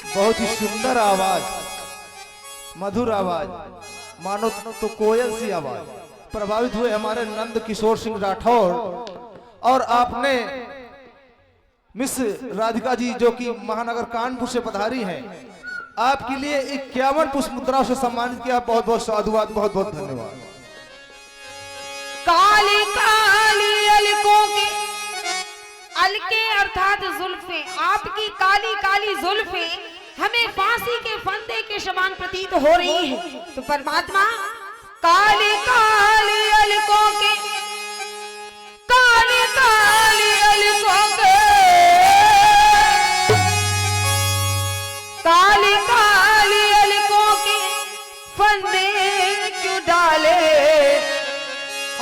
बहुत ही सुंदर आवाज, मधुर आवाज, मानो तो कोयल सी आवाज। प्रभावित हुए हमारे नंद किशोर सिंह राठौर। और आपने मिस राधिका जी जो कि महानगर कानपुर से पधारी हैं, आपके लिए 51 पुष्प मुद्रा से सम्मानित किया। बहुत बहुत साधुवाद, बहुत बहुत धन्यवाद। काली काली अलकों के, अलके अर्थात जुल्फे, आपकी काली काली जुल्फे हमें फांसी के फंदे के समान प्रतीत हो रही है। तो परमात्मा काली काली अलकों के, काली काली अलकों के, काली काली अलकों के फंदे क्यों डाले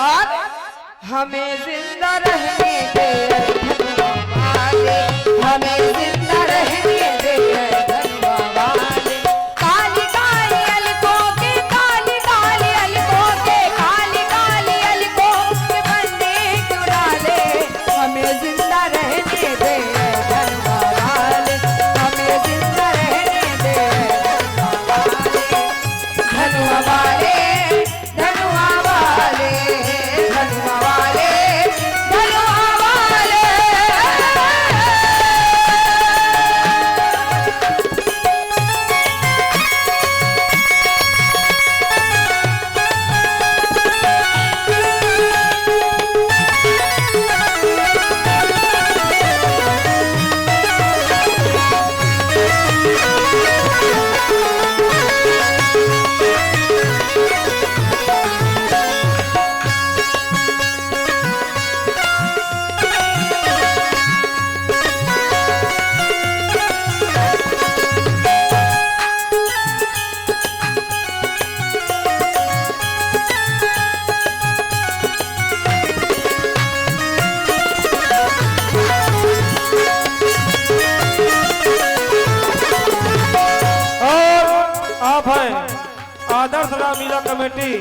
और हमें जिंदा रहने दे धनुआ वाले, हमें जिंदा रहने दे धनुआ वाले। काली काली अलकों के, काली काली अलकों के, काली काली अलकों के फंदे क्यों डाले, हमें जिंदा रहने दे धनुआ वाले, हमें जिंदा रहने दे धनुआ वाले, धनुआ वाले, धनुआ वाले, धनुआ वाले। आप हैं आदर्श रामलीला कमेटी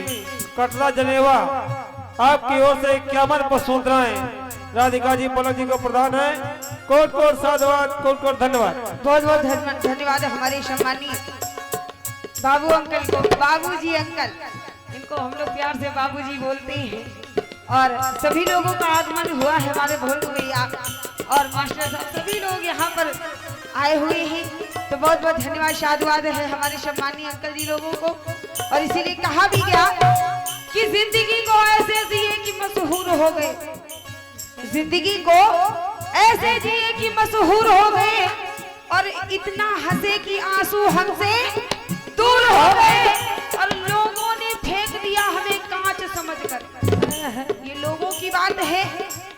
कटरा जनेवा, आपकी ओर से 51 पुष्प मुद्राएं राधिका जी पलक जी को प्रदान है। कोट कोट साधुवाद, कोट कोट धन्यवाद। बहुत बहुत धन्यवाद है हमारे सम्मानीय बाबू अंकल को, बाबूजी अंकल, इनको हम लोग प्यार से बाबूजी बोलते हैं। और सभी लोगों का आगमन हुआ है, हमारे भोलू भैया और मास्टर साहब सभी लोग यहाँ पर आए हुए हैं। तो बहुत बहुत धन्यवाद, साधुवाद है हमारे सम्मानीय अंकल जी लोगों को। और इसीलिए कहा भी गया कि जिंदगी को ऐसे जिए कि मशहूर हो गए, जिंदगी को ऐसे जिए कि मशहूर हो गए, और इतना हंसे कि आंसू हमसे दूर हो गए, और लोगों ने फेंक दिया हमें कांच समझकर। ये लोगों की बात है,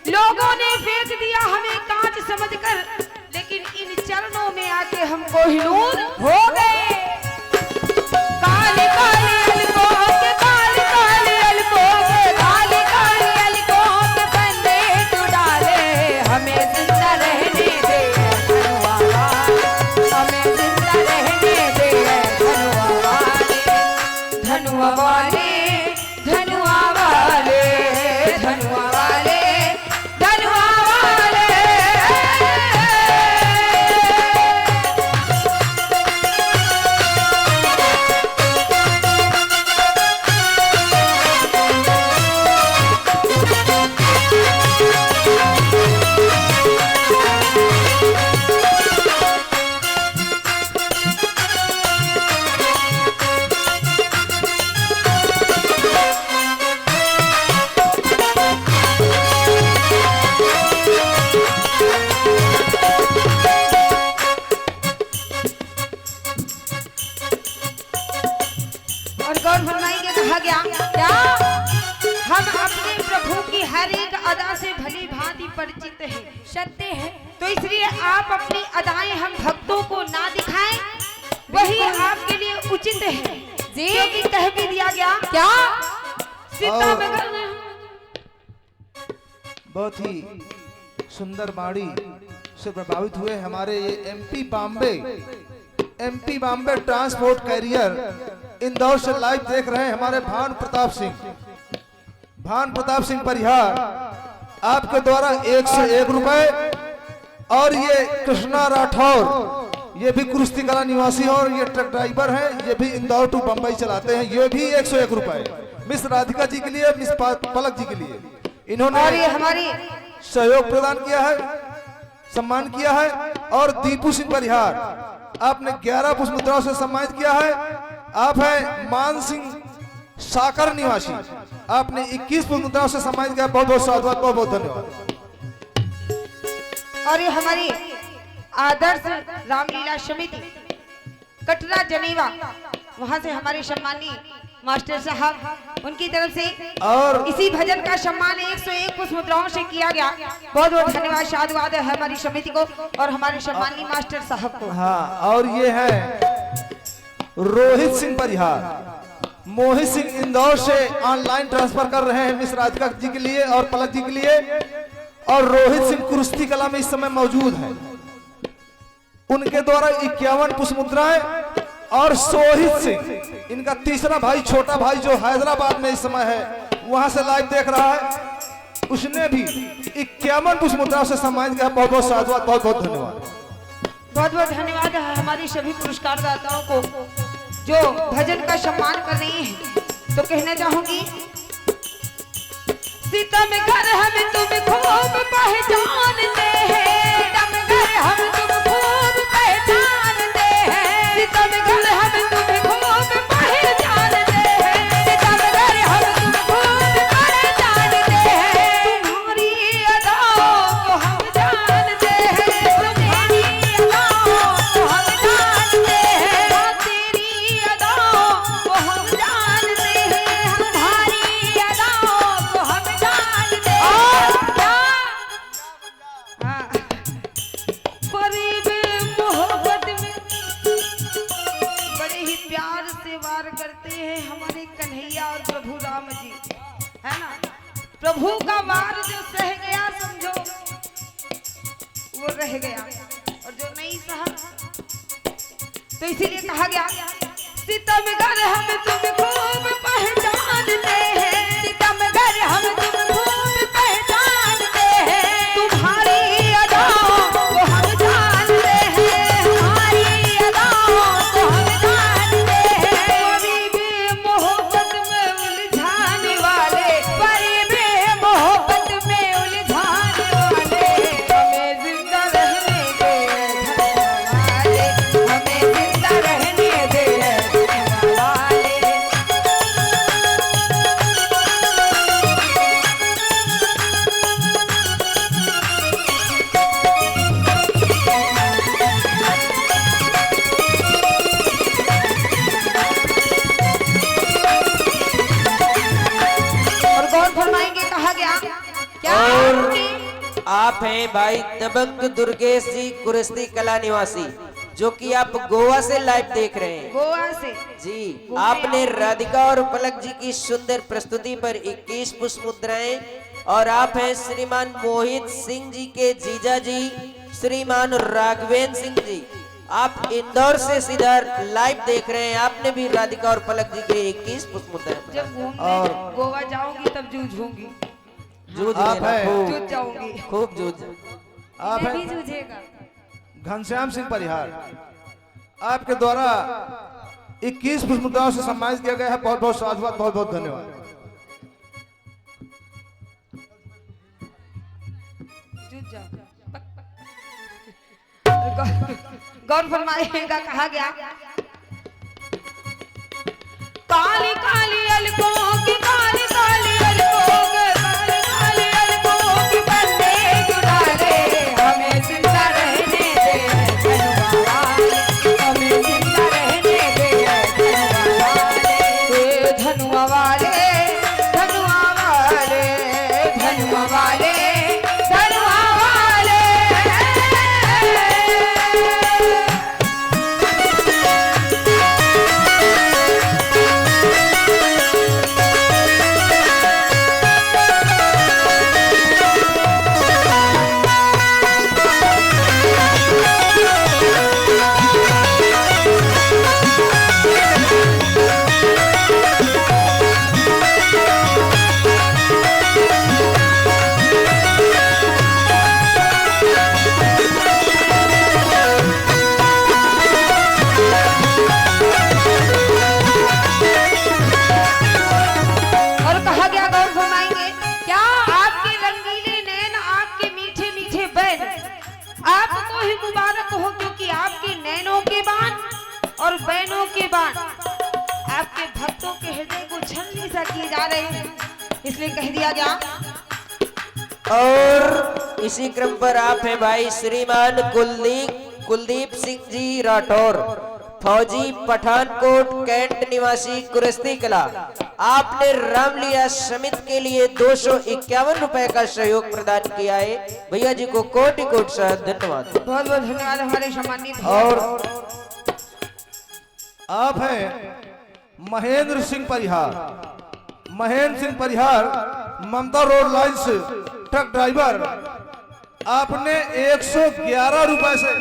लोगों ने फेंक दिया हमें कांच समझकर, लेकिन इन चरणों में आके हम कोहिनूर हो गए। काली काली अलकों के, काली काली अलकों के, काली काली अलकों के फंदे क्यों डाले, हमें जिंदा रहने दे धनुआ वाले, हमें जिंदा रहने दे धनुआ वाले, धनुआ वाले, धनुआ वाले, धनुआ वाले, धनुआ वाले। और गौर फरमाएंगे, कहा गया क्या हम अपने प्रभु की हर एक अदा से भली भांति परिचित हैं, सत्य है। तो इसलिए आप अपनी अदाएं हम भक्तों को ना दिखाएं, वही आपके लिए उचित है। क्योंकि कह भी दिया गया क्या सीता में बहुत ही सुंदर बाड़ी से प्रभावित हुए हमारे ये MP Bombay transport carrier Indore से लाइव देख रहे हैं हमारे भान प्रताप सिंह परिहार, आपके द्वारा 1 से 1 रुपए। और ये कृष्णा राठौर, ये भी कुर्स्ती कला निवासी और ये ट्रक ड्राइवर हैं, ये भी इंदौर टू बंबई चलाते हैं। ये भी 101 रुपए मिस राधिका जी के लिए, मिस पलक जी के लिए इन्होंने और ये हमारी सहयोग प्रदान किया है, सम्मान किया है। और दीपू सिंह परिहार आपने 11 पुष्प मुद्राओं से सम्मानित किया है। आप हैं मान सिंह साकर निवासी, आपने 21 पुष्प मुद्राओं से सम्मानित किया। बहुत बहुत साधुवाद, बहुत बहुत धन्यवाद। और ये हमारी आदर्श रामलीला समिति कटरा जनेवा, वहां से हमारे सम्मानी मास्टर साहब, उनकी तरफ से और इसी भजन का सम्मान 101 पुष्प मुद्राओं से किया गया। बहुत बहुत धन्यवाद, साधुवाद है हमारी समिति को और हमारे सम्मानी मास्टर साहब को। हाँ, और ये है रोहित सिंह परिहार, मोहित सिंह इंदौर से ऑनलाइन ट्रांसफर कर रहे हैं मिस राधिका जी के लिए और पलक जी के लिए। और रोहित सिंह कुर्स्ती कला में इस समय मौजूद हैं, उनके द्वारा 51 पुष्प मुद्राएं। और सोहित सिंह इनका तीसरा भाई, छोटा भाई, जो हैदराबाद में इस समय है, वहां से लाइव देख रहा है, उसने भी 51 पुष्प मुद्राओं से सम्मानित किया। बहुत बहुत साधुवाद, बहुत बहुत धन्यवाद। बहुत बहुत धन्यवाद है हमारी सभी पुरस्कार दाताओं को जो भजन का सम्मान कर रही हैं। तो कहना चाहूंगी, सीतम घर हम तुम खूब पहचानते हैं, सीतम घर हम तुम खूब पहचानते हैं, सीतम घर हम तुम खूब पहचानते हैं, सीतम घर हम तुम खूब पहचानते हैं। तुम्हारी अदाओं को हम जानते हैं, तुम्हारी अदाओं को हम जानते हैं, तेरी अदाओं को हम जानते हैं, तुम्हारी अदाओं को हम जानते हैं। हाँ, करीब मोहब्बत में बड़े ही प्यार से वार करते हैं हमारे कन्हैया और प्रभु राम जी, है ना। प्रभु का वार जो सह गया समझो वो रह गया, और जो नहीं सहा तो इसीलिए कहा गया, सितमगर हम तुम खूब पहचानते हैं, सितमगर हम तुम खूब पहचानते हैं, तुम्हारी अदाओं को हम जानते हैं, हमारी अदाओं को हम जानते हैं। करीब मोहब्बत में उलझाने वाले, करीब मोहब्बत में उलझाने वाले, हमें जिंदा रहने दे वाले, हमें जिंदा रहने दे वाले। और गौर फरमाएंगे, कहा गया क्या और कि आप हैं भाई दबंग दुर्गेश जी, कुर्स्ती कला निवासी, जो कि आप गोवा से लाइव देख रहे हैं। गोवा से जी, आपने राधिका और पलक जी की सुंदर प्रस्तुति पर 21 पुष्प मुद्राएं। और आप हैं श्रीमान मोहित सिंह जी के जीजा जी, श्रीमान राघवेंद्र सिंह जी, आप इंदौर से सीधा लाइव देख रहे हैं। आपने भी राधिका और पलक जी के 21 पुष्प मुद्राएं। जब घूमने गोवा जाऊंगी तब जूझूंगी, जूझ आप लेना, हैं। खूब जूझ जाऊंगी, खूब जूझ। आप ये भी हैं जूझेगा। घनश्याम सिंह परिहार, आपके द्वारा 21 पुष्प मुद्राओं से सम्मानित किया गया है। बहुत बहुत साधुवाद, बहुत बहुत धन्यवाद। जूझ जाओ। गौर फरमाइएगा, कहा गया, काली काली अलकों की, काली काली अलकों के, काली काली अलकों की बंदे जुड़ाले, हमें जिंदा रहने दे धनुआ वाले, हमें जिंदा रहने दे धनुआ वाले, धनुआ वाले, धनुआ वाले, धनुआ वाले। और बहनों के बाण आपके भक्तों के हृदय को छलनी सा किए जा रहे हैं, इसलिए कह दिया गया। और इसी क्रम पर आप हैं भाई श्रीमान कुलदीप सिंह जी राठौर, फौजी, पठानकोट कैंट निवासी, कुरस्ती कला। आपने रामलीला समिति के लिए 251 रुपए का सहयोग प्रदान किया है। भैया जी को कोटि कोटि से धन्यवाद। बहुत बहुत धन्यवाद हमारे सम्मानित। और आप हैं महेंद्र सिंह परिहार, महेंद्र सिंह परिहार, ममता रोड लाइन से ट्रक ड्राइवर। आपने 111 रुपए से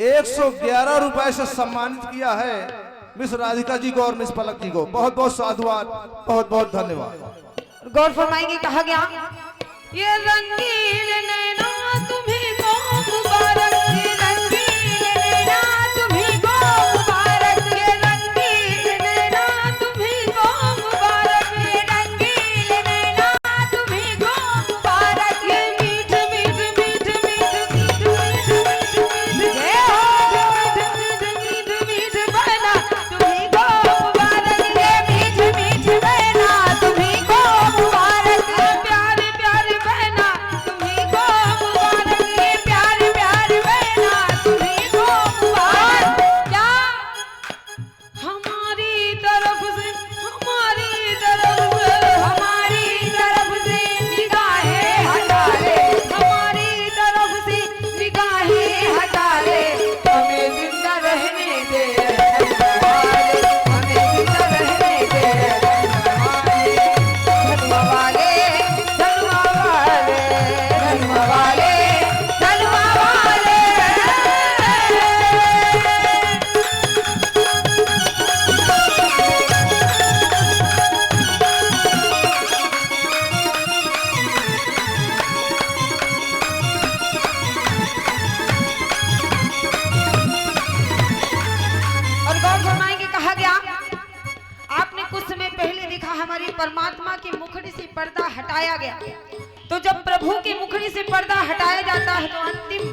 111 रुपए से सम्मानित किया है मिस राधिका जी को और मिस पलक जी को। बहुत बहुत साधुवाद, बहुत बहुत धन्यवाद। गौर फरमाएंगे, कहा गया ये रंगीन नैना तुम्हें को मुबारक, ये रंगीन नैना तुम्हें को मुबारक, ये रंगीन नैना तुम्हें को मुबारक, ये रंगीन नैना तुम्हें को मुबारक, ये मीठ मीठ मीठ मीठ मीठ मीठ जय हो मीठ मीठ बहना तुम्हें को मुबारक, ये मीठ मीठ बहना तुम्हें को मुबारक, ये प्यारी प्यारी बहना तुम्हें को मुबारक, ये प्यारी प्यारी बहना तुम्हें को मुबारक। क्या हमारी तरफ से निगाहें हटा ले, हमारी तरफ से निगाहें हटा ले, हमें जिंदा रहने दे, हमें जिंदा रहने दे, धनुआ वाले धनुआ वाले धनुआ वाले धनुआ वाले। और गौर फरमाएंगे, कहा गया आपने कुछ समय पहले देखा हमारी परमात्मा के मुखड़ी से पर्दा हटाया गया। तो जब प्रभु के मुखड़ी से पर्दा हटाया जाता है तो अंतिम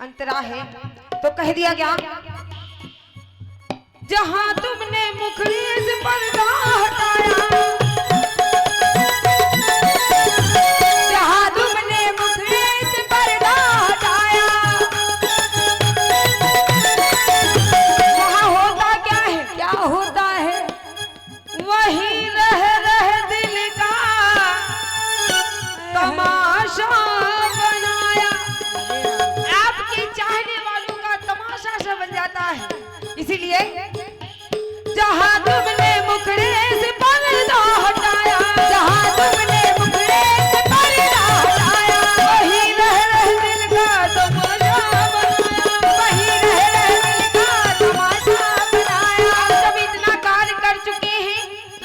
अंतरा है। तो कह दिया गया जहां तुमने मुखड़ी से पर्दा हटाया, जहां तुमने मुखड़ी से पर्दा हटाया, वहां होता क्या है, क्या होता है, वही रह दिल का तमाशा बनाया। आपके चाहने वालों का तमाशा सा बन जाता है। इसीलिए जहां तुमने मुखड़े से पर्दा हटाया, जहां तुमने मुखड़े से पर्दा हटाया, वही रह दिल का तमाशा बनाया, वही रह दिल का तमाशा बनाया। आप सब इतना कार्य कर चुके हैं,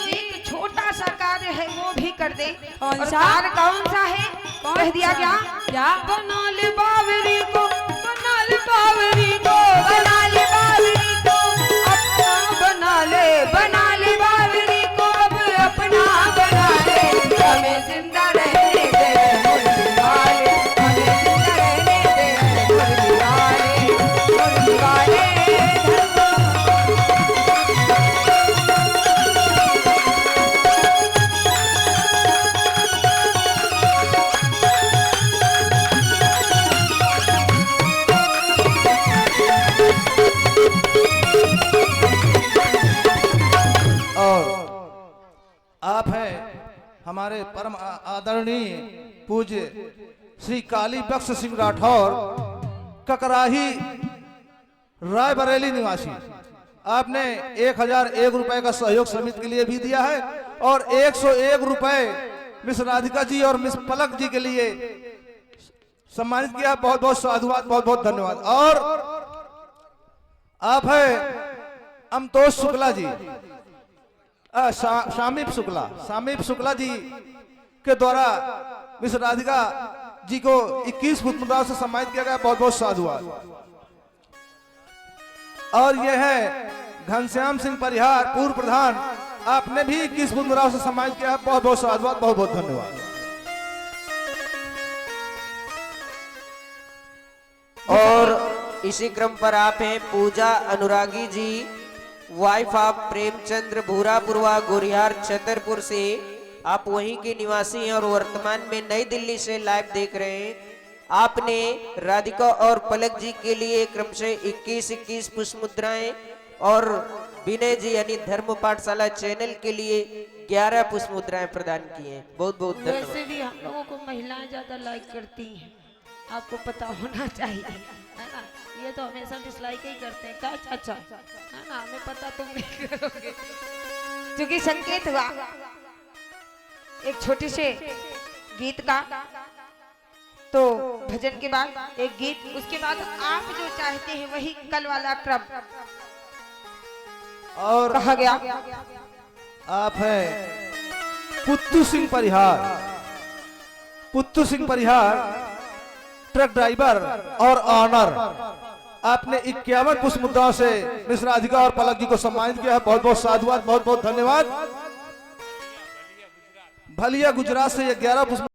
एक छोटा सा कार्य है वो भी कर दे। और कार्य कौन सा है? कह दिया गया क्या? बना ले बावरी को, बना ले बावरी को, बना ले बावरी को अपना, बना ले बावरी को अब अपना बना ले, हमें जिंदा रहने दे मुर्गी वाले, हमें जिंदा रहने दे मुर्गी वाले, मुर्गी वाले। आप हैं हमारे परम आदरणीय पूज्य श्री काली बख्श सिंह राठौर, ककराही रायबरेली निवासी। आपने 1001 रुपए का सहयोग समिति के लिए भी दिया है और 101 रुपए मिस राधिका जी और मिस पलक जी के लिए सम्मानित किया। बहुत बहुत साधुवाद, बहुत बहुत धन्यवाद। और आप हैं अमतोष शुक्ला जी, शामिप शुक्ला जी के द्वारा मिस राधिका जी को 21 मुद्राओं से सम्मानित किया गया। बहुत बहुत साधुवाद। और यह है घनश्याम सिंह परिहार, पूर्व प्रधान, आपने भी 21 मुद्राओं से सम्मानित किया है। बहुत बहुत साधुवाद, बहुत बहुत धन्यवाद। और इसी क्रम पर आप हैं पूजा अनुरागी जी, वाइफ ऑफ प्रेमचंद्र भूरापुरवा गोरियार छतरपुर से। आप वहीं के निवासी हैं और वर्तमान में नई दिल्ली से लाइव देख रहे हैं। आपने राधिका और पलक जी के लिए क्रमशः 21-21 पुष्प मुद्राएं और विनय जी यानी धर्म पाठशाला चैनल के लिए 11 पुष्प मुद्राएं प्रदान की हैं। बहुत बहुत धन्यवाद। वैसे भी हम लोगों को महिलाएं ज्यादा लाइक करती हैं, आपको पता होना चाहिए, है ना। ये तो हमेशा डिसलाइक ही करते हैं, क्या चाचा, है ना, हमें पता तुम नहीं करोगे। क्योंकि संकेत हुआ एक छोटे से गीत का, तो भजन के बाद एक गीत, उसके बाद आप जो चाहते हैं वही कल वाला क्रम और कहा गया। आप हैं पुत्तू सिंह परिहार, पुत्तू सिंह परिहार ट्रक ड्राइवर और ऑनर। आपने 51 पुष्प मुद्राओं से मिस राधिका और पलक जी को सम्मानित किया है। बहुत बहुत साधुवाद, बहुत बहुत धन्यवाद। भलिया गुजरात से 11 पुष्प